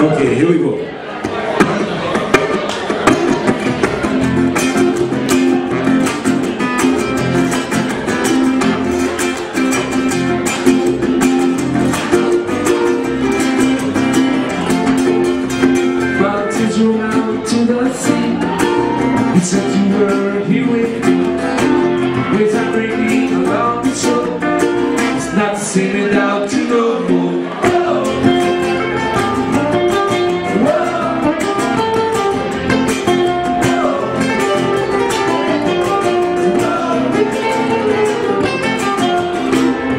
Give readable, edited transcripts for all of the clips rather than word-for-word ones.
Okay, here we go. Mountains roll out to the sea. You said you were here with me. Waves are breaking along the shore. It's not the same without you no more.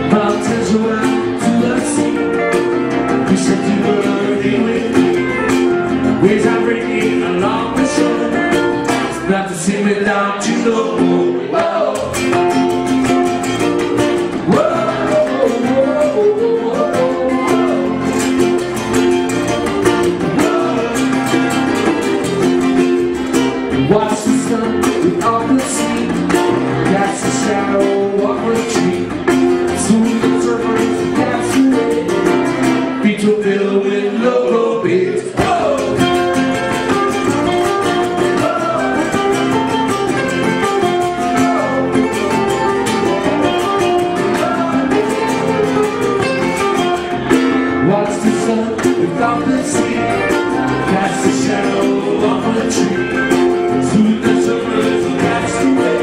Mountains roll out to the sea. You said you were here with me. Waves are breaking along the shore. It's not the same without you no more. Whoa. Watch the sun with all the sea. Cast the shadow of a tree. Soon the turbines pass away. Beach will fill with local beats. Watch the sun without the sea. Cast the shadow of a tree. Soon the summers will pass away.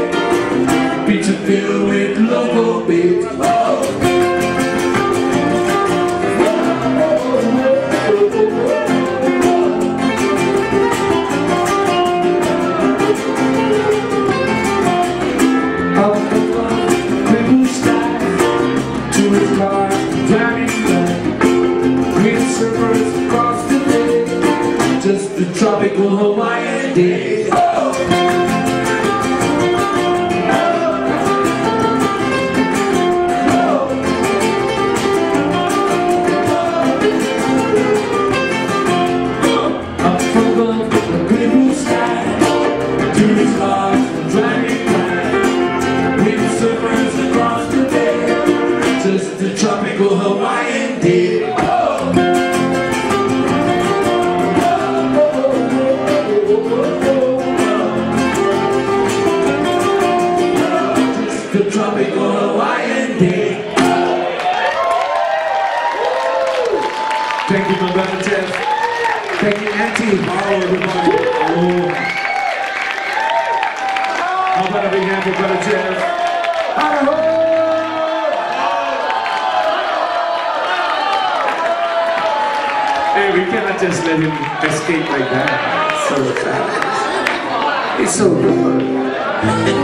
Beach will fill with local beats. Up above the blue sky, to his car driving by. Green surfers across the bay, just the tropical Hawaiian day. Up above the blue sky, to his car driving by. Green surfers across the bay, just the tropical Hawaiian day. The tropical Hawaiian day. Thank you, my brother Jeff. Thank you, Auntie. Oh, everybody. Oh. How about a big hand for brother Jeff? Hey, we cannot just let him escape like that. So sad. He's so good.